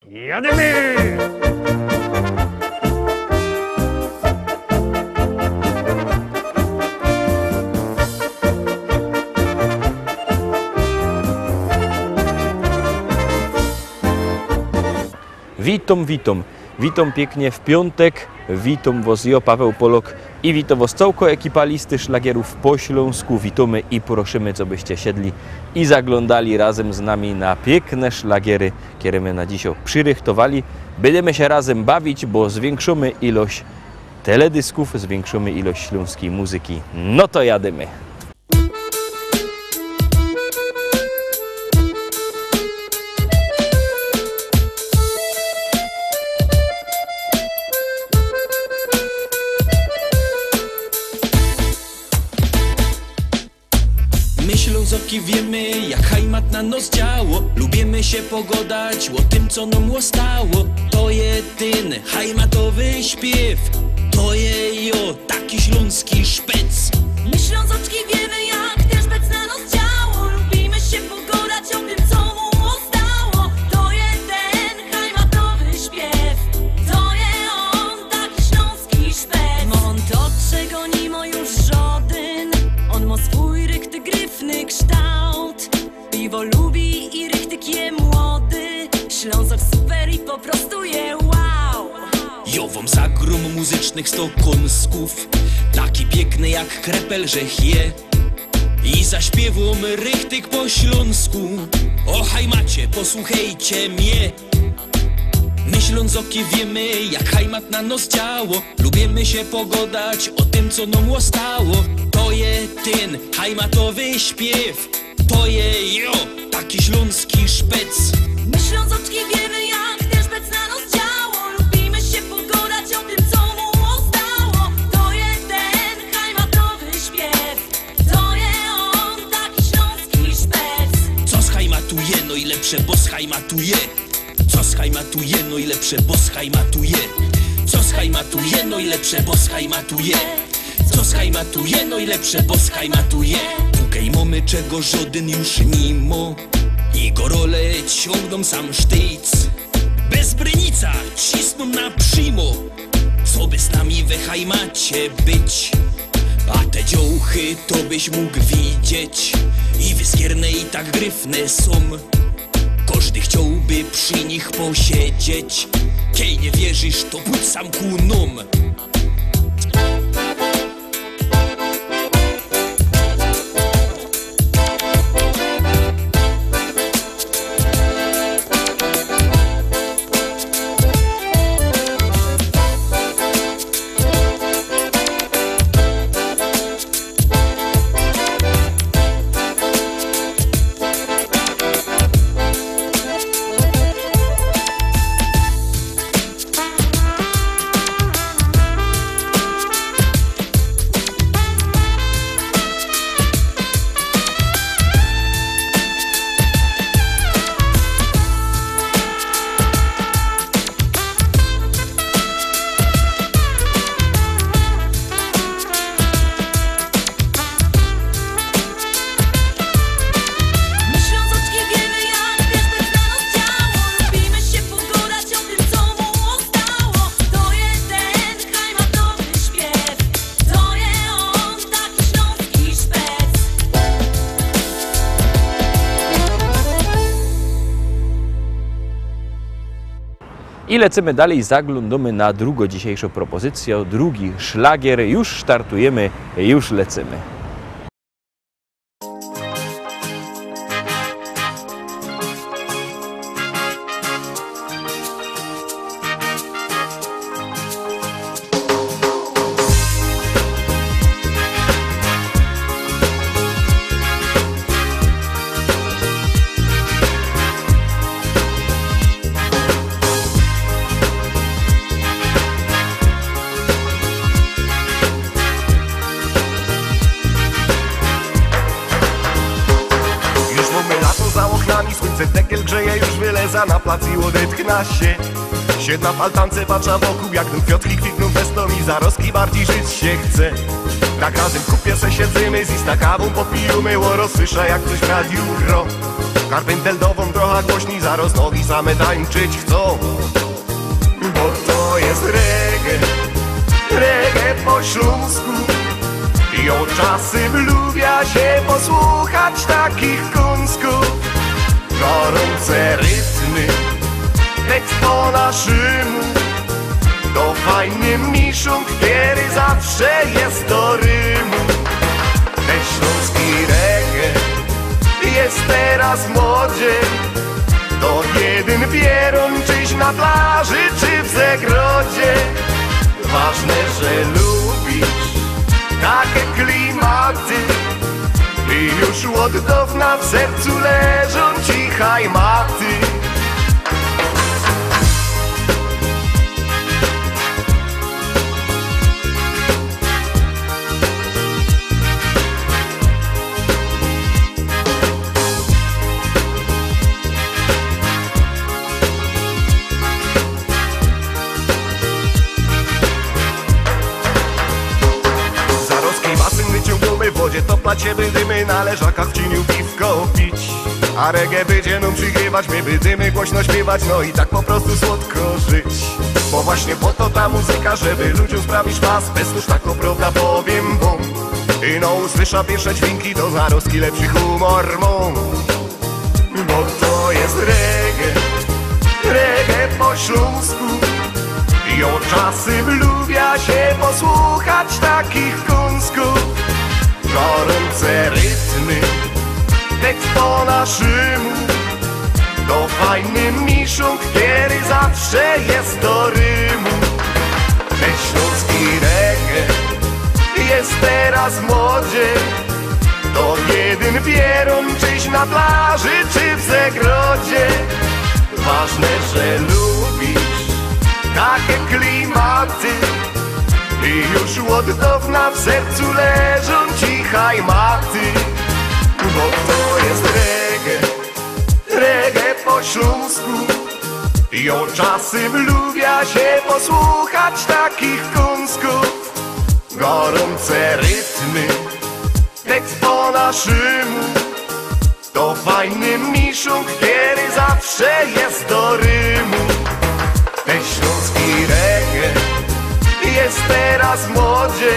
Jademy! Witam pięknie w piątek, witam was ja, Paweł Polok i witam was całko ekipa listy szlagierów po Śląsku. Witamy i prosimy, co byście siedli i zaglądali razem z nami na piękne szlagiery, które my na dzisiaj przyrychtowali. Będziemy się razem bawić, bo zwiększymy ilość teledysków, zwiększymy ilość śląskiej muzyki. No to jademy! Ślązoki wiemy, jak hajmat na nos działo. Lubimy się pogodać o tym, co nam stało. To jedyny hajmatowy śpiew. To je jo, taki śląski szpec. My Ślązoczki wiemy, jak ten szpec na nos działo. Lubimy się pogodać o tym, co mu stało. To jeden hajmatowy śpiew. To je on, taki śląski szpec. On to, czego nie ma już żaden. On ma swój rykty gryfny kształt. Piwo lubi i rychtyk je młody. Ślązok super i po prostu je wow. Jo wam zagrom muzycznych 100 kąsków. Taki piękny jak krepel, żech je. I zaśpiewam rychtyk po śląsku. O hajmacie, posłuchajcie mnie. My Ślązoki wiemy, jak hajmat na nos działo. Lubimy się pogodać o tym, co nam stało. To je ten hajmatowy śpiew. To je jo, taki śląski szpec. My Ślązoczki wiemy, jak ten szpec na nos działo. Lubimy się pogodać o tym, co mu stało. To jeden hajmatowy śpiew. To je on, taki śląski szpec. Co schajmatuje, no i lepsze, bo schajmatuje. Co schajmatuje, no i lepsze, bo schajmatuje. Co schajmatuje, no i lepsze, bo schajmatuje. Co schajmatuje, no i lepsze, bo schajmatuje. Tukaj mamy, czego żaden już nie ma. I gorole ciągną sam sztyc. Bez brynica cisną na przymo. Co by z nami we hajmacie być? A te dziołchy to byś mógł widzieć. I wyskierne i tak gryfne są. Każdy chciałby przy nich posiedzieć. Kiej nie wierzysz, to pójdź sam ku nam. I lecimy dalej, zaglądamy na drugą dzisiejszą propozycję, drugi szlagier. Już startujemy, już lecimy. Słońce tekiel grzeje, już wyleza na plac i odetchna się. Siedna w altance, patrza wokół, jak ten kwiatki kwitną festą i zaroski bardziej żyć się chce. Tak razem w kupie se siedzymy, z ista kawą popijemy, łoro słysza jak ktoś w radiu gro. Karpenteldową trochę głośni, zaraz nogi same tańczyć chcą. Bo to jest reggae po śląsku. I o czasem lubia się posłuchać takich kąsków. Gorące rytmy, tekst po naszemu. To fajny miszunk, który zawsze jest do rymu. Ten śląski reggae jest teraz w modzie. To jeden pieron, czyś na plaży, czy w zagrodzie. Ważne, że lubisz takie klimaty. I już od dawna w sercu leżą cichaj maty. W wodzie to dla ciebie dymy, na leżakach w cieniu piwko pić. A reggae będzie nam przygrywać, my będziemy głośno śpiewać, no i tak po prostu słodko żyć. Bo właśnie po to ta muzyka, żeby ludziom sprawić pas, bez tuż taką prawda powiem wam. I no usłysza pierwsze dźwięki, to zaroski lepszy humor mam. Bo to jest reggae po śląsku. I o czasem lubia się posłuchać takich kąsków. Gorące rytmy, tekst po naszemu. To fajny miszunk, który zawsze jest do rymu. Ten śląski reggae jest teraz w modzie. To jeden pieron, czyś na plaży, czy w zagrodzie. Ważne, że lubisz takie klimaty. I już od dawna w sercu leżą cichaj maty. Bo to jest reggae po śląsku. I o czasem lubia się posłuchać takich kąsków. Gorące rytmy, tekst po naszemu. To fajny miszunk, który zawsze jest do rymu. Ten śląski reggae jest teraz w modzie.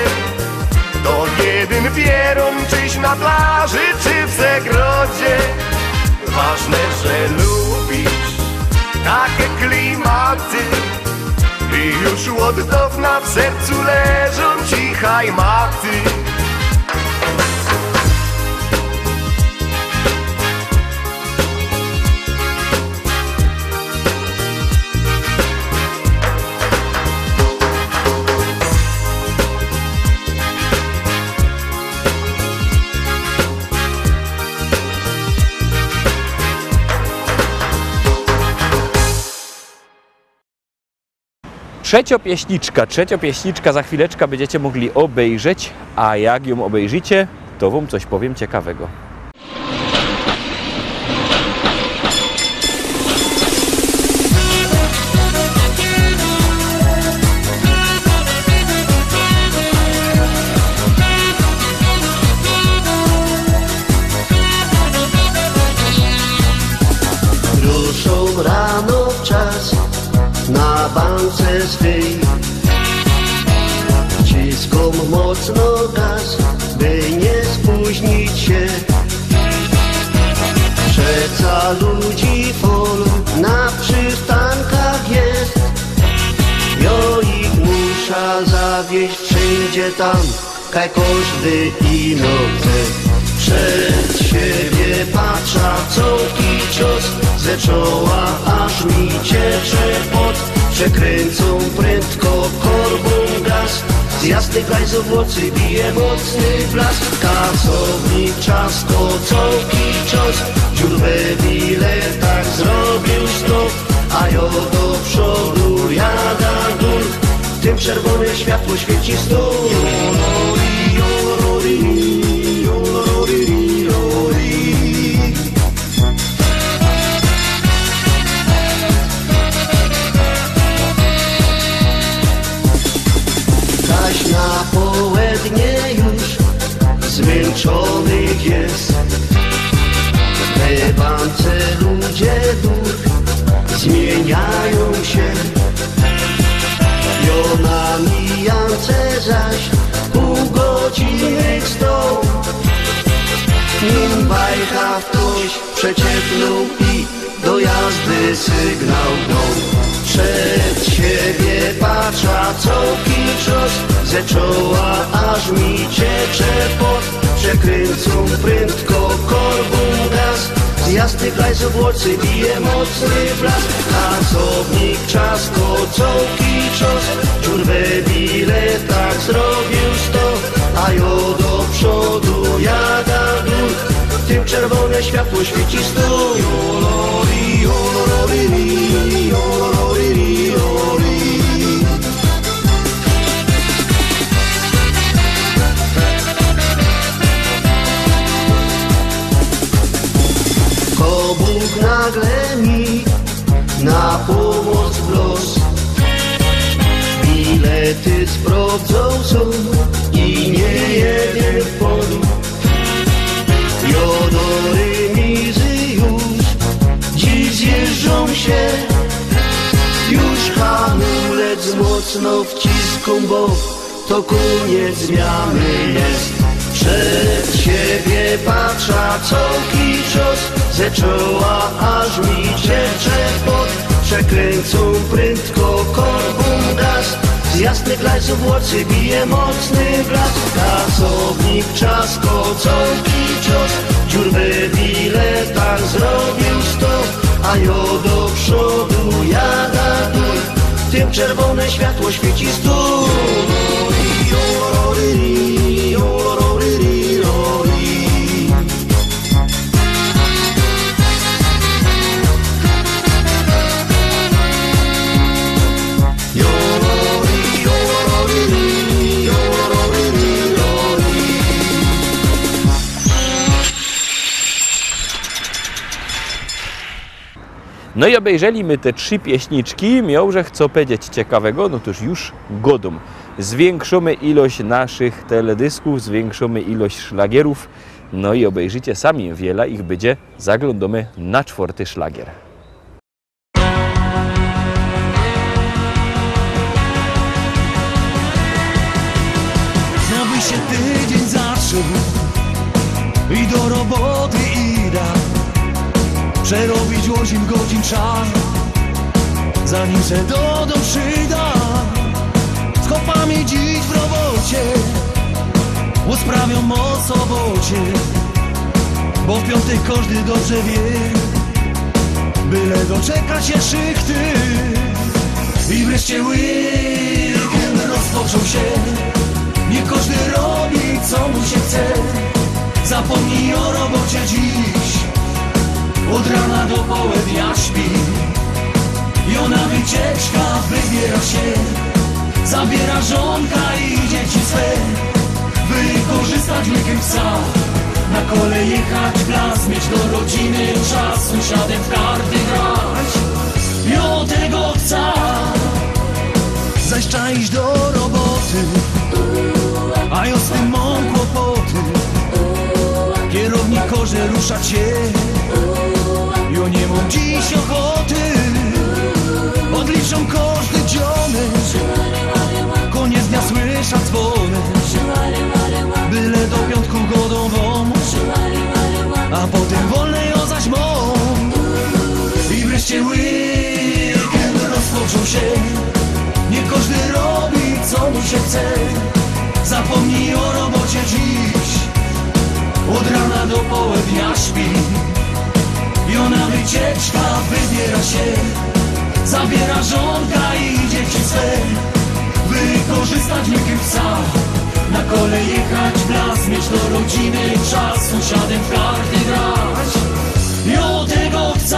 To jeden pieron, czyś na plaży, czy w zagrodzie. Ważne, że lubisz takie klimaty. I już od dawna w sercu leżą cichaj maty. Trzeciopieśniczka za chwileczkę będziecie mogli obejrzeć, a jak ją obejrzycie, to wam coś powiem ciekawego. Ruszą rano w czas na bance swej, wciską mocno gaz, by nie spóźnić się. Przeca ludzi fol na przystankach jest, jo ich musza zawieźć wszędzie tam, kaj każdy ino chce. Przed siebie patrza cołki cios, ze czoła aż mi ciecze pot. Przekręcą prędko korbą gaz, z jasnych rajzów oczy bije mocny blask. Kasownik czasko, cołki cios, dziur we biletach zrobił stop. A jo do przodu jada dur, tym czerwone światło świeci stół. Na południe już przeciepną i do jazdy sygnał dał. Przed siebie patrza coki czos, ze czoła aż mi ciecze pot. Przekręcą prędko korbą gaz, z jasnych lajzów oczy bije mocny blask. Pracownik czasko coki czos, dziurwę biletach zrobił 100, a jo do przodu jada dół, w tym czerwone światło świeci stół. Jolori, jolori, jolori, jolori. Kobuk nagle mi na pomoc w los. Bilety sprawdzą są i nie jeden w polu. Jodory mizy już dziś zjeżdżą się, już hamulec mocno wciską, bo to koniec zmiany jest. Przed siebie patrza coki czos, ze czoła aż mi ciecze pot. Przekręcą prędko korbą gaz, z jasnych lajców oczy bije mocny blask. Pracownik czasko coki czos, dziurwę w biletach zrobił 100, a jo do przodu jada dół, w tym czerwone światło świeci stół. No i obejrzeliśmy te 3 pieśniczki, miał, że chcę powiedzieć ciekawego, no toż już godą. Zwiększymy ilość naszych teledysków, zwiększymy ilość szlagierów, no i obejrzycie sami, wiele ich będzie, zaglądamy na 4. szlagier. Znowu się tydzień zaczął i do roboty idę. Przerobić 8 godzin czas, zanim se do domu przyda. Z chłopami dziś w robocie usprawią o sobocie, bo w piątek każdy dobrze wie, byle doczeka się szychty. I wreszcie weekend rozpoczął się, nie każdy robi co mu się chce. Zapomnij o robocie dziś, od rana do południa śpi. I ona wycieczka wybiera się, zabiera żonka i dzieci swe. Wykorzystać weekend psa, na kole jechać w las, mieć do rodziny czas, sąsiadem w karty grać. I o tego chcę, zaś trzeba iść do roboty, a ja z tym mam kłopoty. Kierownik każe ruszać się, ja nie mam dziś ochoty. Odliczam każdy dzionek, koniec dnia słysza dzwonek, byle do piątku godą wam, a potem wolne ją zaś mam. I wreszcie weekend rozpoczął się, nie każdy robi co mu się chce. Zapomnij o robocie dziś, od rana do południa śpi. I ona wycieczka wybiera się, zabiera żonka i dzieci swe. Wykorzystać weekend psa, na kole jechać w las, mieć do rodziny czas, sąsiadem w karty grać. I o tego chcę.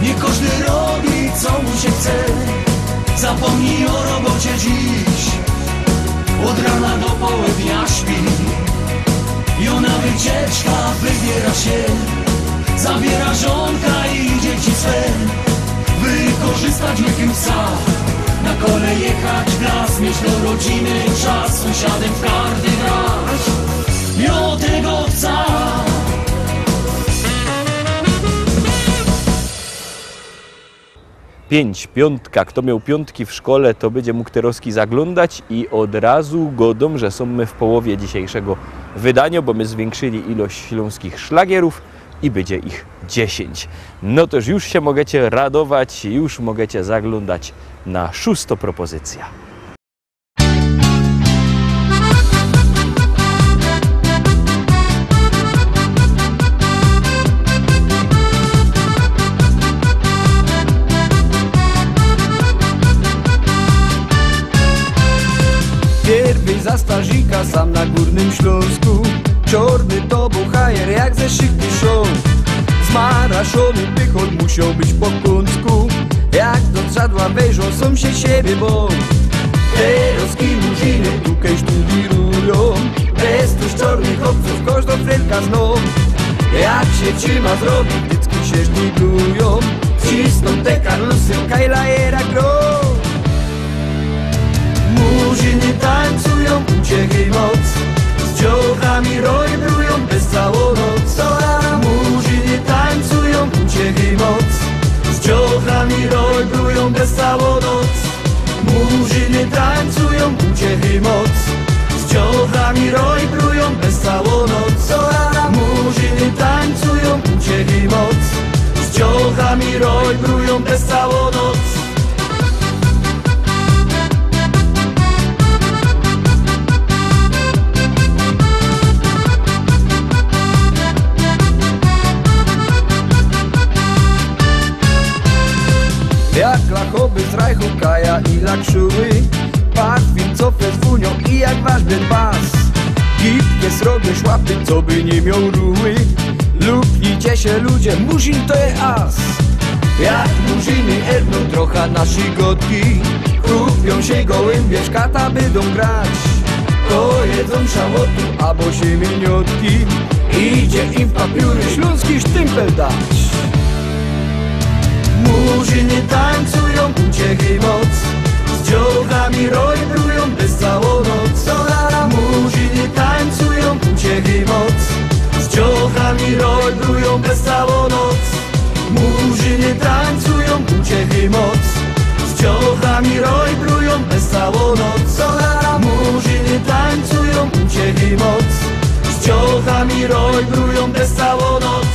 Nie każdy robi co mu się chce. Zapomnij o robocie dziś, od rana do południa śpi. I ona wycieczka wybiera się, zabiera żonka i dzieci swe. Wykorzystać łykiem psa, na kole jechać w las, mieć do rodziny czas, sąsiadem w karty grać. Jo tego psa. Piątka. Kto miał piątki w szkole, to będzie mógł te roski zaglądać i od razu godą, że są my w połowie dzisiejszego wydania, bo my zwiększyli ilość śląskich szlagierów i będzie ich 10. No toż już się możecie radować, już możecie zaglądać na 6. propozycja. Pierwej za strażnika sam na Górnym Śląsku. Czarny to bohajer jak ze szybki show. Zmaraszony pychot musiał być po kącku. Jak do trzadła wejrzą, są się siebie bo Teroski murzyny tukaj sztudirują. Bez tuż czarnych obców kosz do fredka zną. Jak się trzyma zrobi, dycki się sztyglują. Cisną te karlusy, kajlajera grą. Murzyny tańcują, uciechy moc. Z dziołchami rojbrują bez całą noc. Murzyny tańcują, uciechy moc. Z dziołchami rojbrują bez całą noc. Murzyny tańcują, uciechy moc. Z dziołchami rojbrują bez całą noc. Murzyny tańcują, uciechy moc. Z dziołchami rojbrują bez całą noc. Jak lachoby z rajchu kaja i lakszuły. Parfim co fezwunią i jak ważny pas. Gipkie srogie szłapy, co by nie miał ruły. Lubnijcie się ludzie, murzyn to jest as. Jak murzyny erną trochę nasi gotki. Kupią się gołębie, szkata będą grać. To jedzą szałotu, albo siemieniotki. Idzie im w papiury śląski sztympel dać. Murzyny tańcują, uciechy moc. Z dziołchami rojbrują bez całą noc. Murzyny tańcują, uciechy moc. Z dziołchami rojbrują bez całą noc. Murzyny tańcują, uciechy moc. Z dziołchami rojbrują bez całą noc. Murzyny tańcują, uciechy moc. Z dziołchami rojbrują bez całą noc.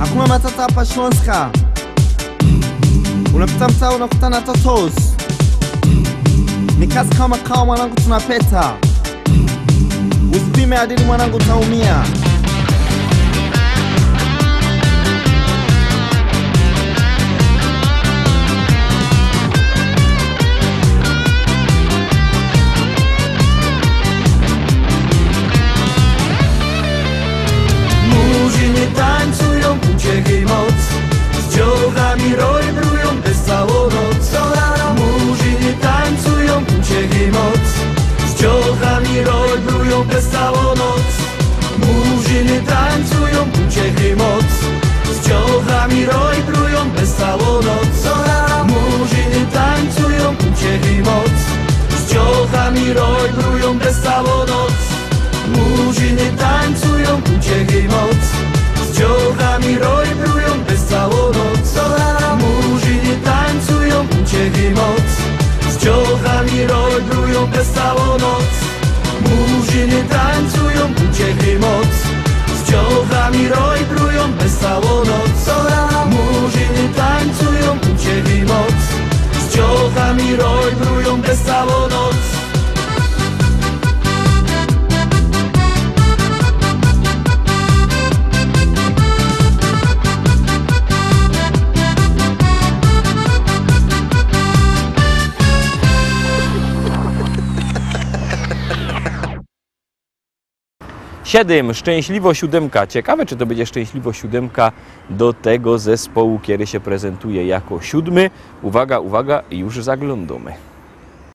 Ach mama tata pa Śląska. Unaptam całą noktę na to tos. Mikas kama kawa mwanangu tunapeta. Usipime adili mwanangu taumia. Murzyny tańcują, uciechy moc. Z dziołchami rojbrują bez całą noc. Murzyny tańcują, uciechy moc. Z dziołchami rojbrują bez całą noc. Murzyny tańcują, uciechy moc. Z dziołchami rojbrują bez całą noc. Murzyny tańcują, uciechy moc. Z dziołchami rojbrują bez całą noc. Murzyny tańcują, uciechy moc. Z dziołchami rojbrują bez całą noc. Murzyny tańcują, uciechy moc. Z dziołchami rojbrują bez całą noc. Murzyny tańcują, uciechy moc. Z dziołchami rojbrują bez całą noc. Murzyny tańcują, uciechy moc. Z dziołchami rojbrują bez całą noc. Siedem, Szczęśliwo siódemka. Ciekawe, czy to będzie Szczęśliwo siódemka do tego zespołu, kiedy się prezentuje jako 7. Uwaga, uwaga, już zaglądamy.